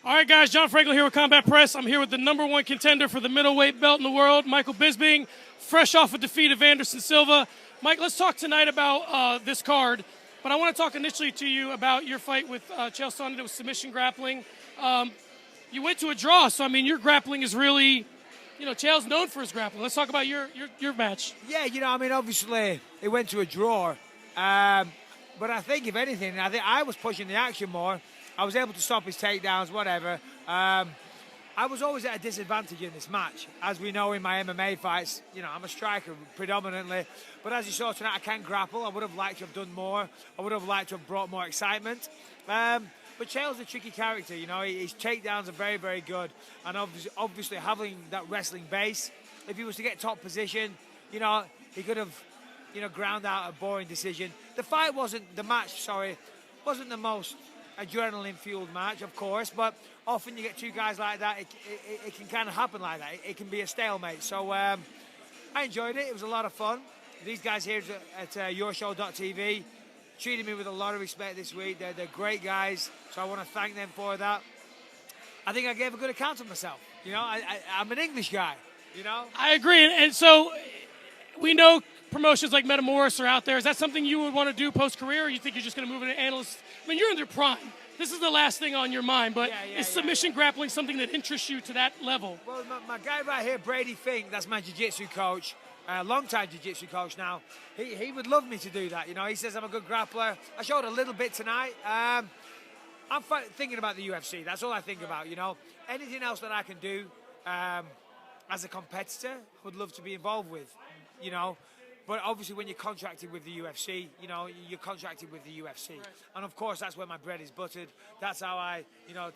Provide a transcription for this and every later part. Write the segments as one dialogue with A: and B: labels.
A: All right, guys, John Franklin here with Combat Press. I'm here with the #1 contender for the middleweight belt in the world, Michael Bisping, fresh off a defeat of Anderson Silva. Mike, let's talk tonight about this card, but I want to talk initially to you about your fight with Chael Sonnen. It was submission grappling. You went to a draw, so, I mean, your grappling is really, Chael's known for his grappling. Let's talk about your match.
B: Yeah, obviously it went to a draw, but I think, if anything, I was pushing the action more. I was able to stop his takedowns, whatever. I was always at a disadvantage in this match. As we know in my MMA fights, I'm a striker predominantly. But as you saw tonight, I can grapple. I would have liked to have done more. I would have liked to have brought more excitement. But Chael's a tricky character, His takedowns are very, very good. And obviously having that wrestling base, if he was to get top position, he could have, ground out a boring decision. The match wasn't the most adrenaline-fueled match, of course, but often you get two guys like that, it can kind of happen like that. It can be a stalemate. So I enjoyed it. It was a lot of fun. These guys here at yourshow.tv treated me with a lot of respect this week. They're great guys, so I want to thank them for that. I think I gave a good account of myself. I'm an English guy,
A: I agree, and so we know promotions like Metamoris are out there. Is that something you would want to do post-career, or you think you're just going to move into analyst? I mean, you're in your prime. This is the last thing on your mind, but is submission grappling something that interests you to that level?
B: Well, my guy right here, Brady Fink, that's my jiu-jitsu coach, long-time jiu-jitsu coach now. He would love me to do that. He says I'm a good grappler. I showed a little bit tonight. I'm thinking about the UFC. That's all I think about, Anything else that I can do as a competitor, would love to be involved with, But obviously, when you're contracted with the UFC, you're contracted with the UFC. Right. And of course, that's where my bread is buttered. That's how I,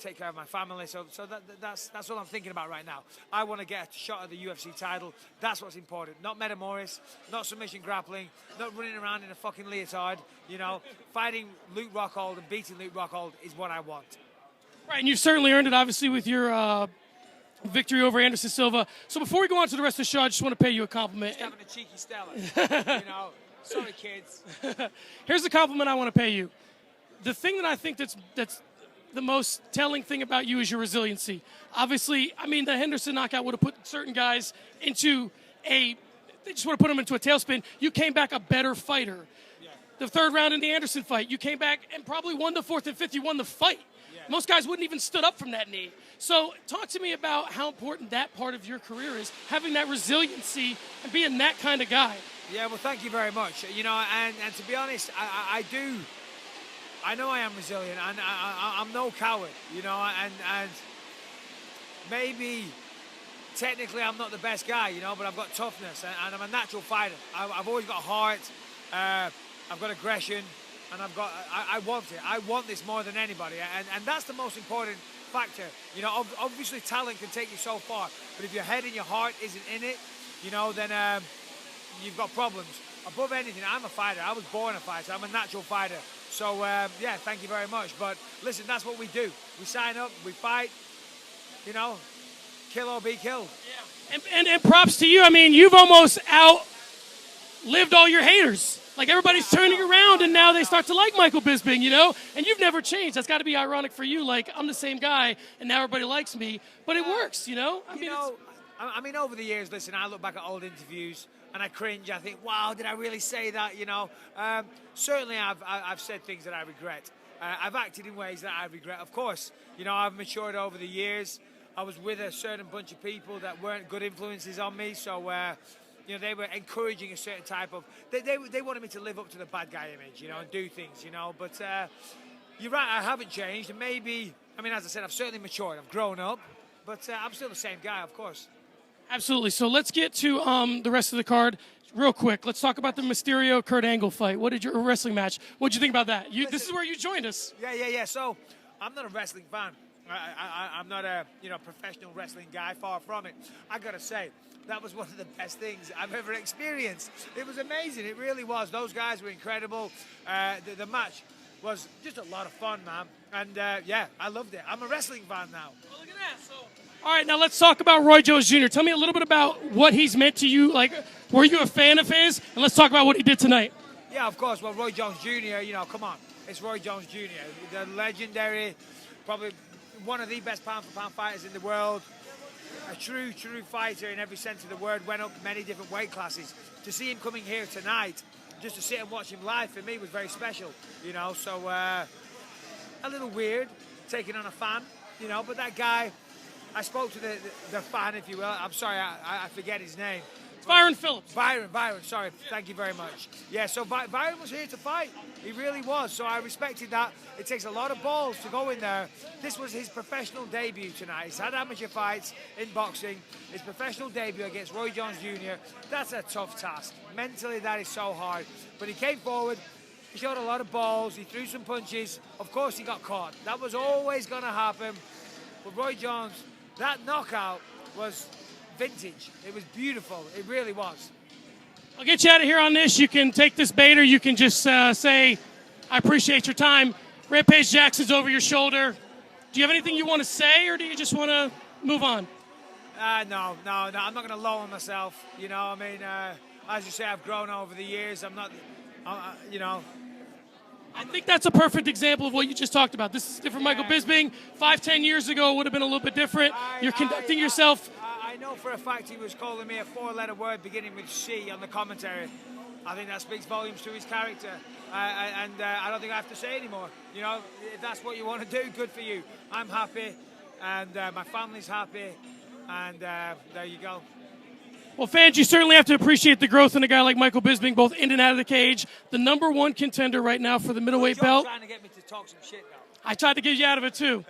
B: take care of my family. So that's all I'm thinking about right now. I want to get a shot at the UFC title. That's what's important. Not Metamoris, not submission grappling, not running around in a fucking leotard. Fighting Luke Rockhold and beating Luke Rockhold is what I want.
A: Right, and you've certainly earned it, obviously, with your victory over Anderson Silva. So before we go on to the rest of the show, I just want to pay you a compliment.
B: Just having a cheeky Stella. Sorry, kids.
A: Here's the compliment I want to pay you. The thing that I think that's the most telling thing about you is your resiliency. Obviously, I mean, the Henderson knockout would have put certain guys into they just would have put them into a tailspin. You came back a better fighter. Yeah. The third round in the Anderson fight, you came back and probably won the fourth and fifth. You won the fight. Yeah. Most guys wouldn't even stood up from that knee. So talk to me about how important that part of your career is, having that resiliency and being that kind of guy.
B: Yeah, well, thank you very much. And to be honest, I know I am resilient, and I'm no coward, and maybe technically I'm not the best guy, but I've got toughness, and I'm a natural fighter. I've always got heart, I've got aggression, and I want it. I want this more than anybody, and that's the most important factor. Obviously talent can take you so far, but if your head and your heart isn't in it, then you've got problems. Above anything, I'm a fighter. I was born a fighter. I'm a natural fighter. So, thank you very much. But listen, that's what we do. We sign up, we fight, kill or be killed.
A: Yeah. And props to you. I mean, you've almost outlived all your haters. Like, everybody's turning around, and now they start to like Michael Bisping, And you've never changed. That's got to be ironic for you. Like, I'm the same guy, and now everybody likes me. But it works,
B: I mean, over the years, listen, I look back at old interviews, and I cringe. I think, wow, did I really say that, Certainly, I've said things that I regret. I've acted in ways that I regret. Of course, I've matured over the years. I was with a certain bunch of people that weren't good influences on me, so... they were encouraging a certain type of... They wanted me to live up to the bad guy image, and do things, But you're right, I haven't changed. And maybe, as I said, I've certainly matured. I've grown up. But I'm still the same guy, of course.
A: Absolutely. So let's get to the rest of the card real quick. Let's talk about the Mysterio-Kurt Angle fight. What did your wrestling match? What did you think about that? This is where you joined us.
B: Yeah. So I'm not a wrestling fan. I'm not a professional wrestling guy. Far from it. I got to say, that was one of the best things I've ever experienced. It was amazing. It really was. Those guys were incredible. The match was just a lot of fun, man. And, I loved it. I'm a wrestling fan now.
A: Well, look at that. All right, now let's talk about Roy Jones Jr. Tell me a little bit about what he's meant to you. Like, were you a fan of his? And let's talk about what he did tonight.
B: Yeah, of course. Well, Roy Jones Jr., come on. It's Roy Jones Jr., the legendary, probably one of the best pound-for-pound fighters in the world. A true fighter in every sense of the word. Went up many different weight classes. To see him coming here tonight, just to sit and watch him live, for me was very special. You know, so a little weird taking on a fan. You know, but that guy, I spoke to the fan, if you will. I'm sorry, I forget his name.
A: Byron Phillips.
B: Byron, sorry. Thank you very much. Yeah, so Byron was here to fight. He really was. So I respected that. It takes a lot of balls to go in there. This was his professional debut tonight. He's had amateur fights in boxing. His professional debut against Roy Jones Jr. That's a tough task. Mentally, that is so hard. But he came forward. He showed a lot of balls. He threw some punches. Of course, he got caught. That was always going to happen. But Roy Jones, that knockout was vintage. It was beautiful. It really was.
A: I'll get you out of here on this. You can take this bait, or you can just say, I appreciate your time. Rampage Jackson's over your shoulder. Do you have anything you want to say, or do you just want to move on?
B: No. I'm not going to lower myself. You know, I mean, as you say, I've grown over the years. I'm not, you know.
A: I think that's a perfect example of what you just talked about. This is different. Michael Bisping, 5-10 years ago, would have been a little bit different. You're conducting yourself.
B: I know for a fact he was calling me a 4-letter word beginning with C on the commentary. I think that speaks volumes to his character. I don't think I have to say anymore. You know, if that's what you want to do, good for you. I'm happy, and my family's happy, and there you go.
A: Well, fans, you certainly have to appreciate the growth in a guy like Michael Bisping, both in and out of the cage. The #1 contender right now for the middleweight belt.
B: Trying to get me to talk some shit, though.
A: I tried to get you out of it, too.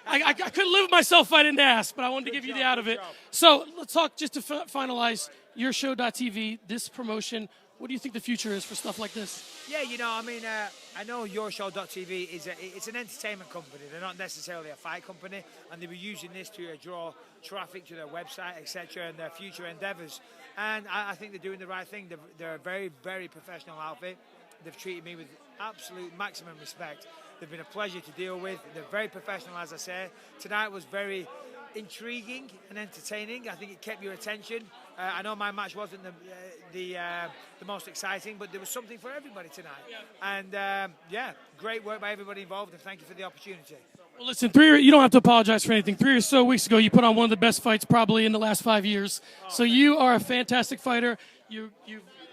A: I couldn't live with myself if I didn't ask, but I wanted to give you the out of it. So let's talk, just to finalize, your show.tv, this promotion. What do you think the future is for stuff like this?
B: Yeah, you know, I mean, I know yourshow.tv it's an entertainment company. They're not necessarily a fight company, and they were using this to draw traffic to their website, etc., and their future endeavors. And I think they're doing the right thing. They're a very, very professional outfit. They've treated me with absolute maximum respect. They've been a pleasure to deal with. They're very professional, as I say. Tonight was very intriguing and entertaining. I think it kept your attention. I know my match wasn't the most exciting, but there was something for everybody tonight. And great work by everybody involved, and thank you for the opportunity.
A: Well, listen, you don't have to apologize for anything. 3 or so weeks ago, you put on one of the best fights probably in the last 5 years. So you are a fantastic fighter. You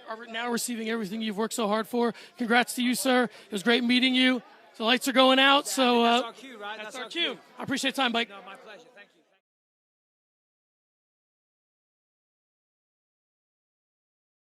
A: are now receiving everything you've worked so hard for. Congrats to you, sir. It was great meeting you. The lights are going out, so
B: that's our cue, right?
A: That's our cue. I appreciate the time, Mike.
B: No, my pleasure. Thank you.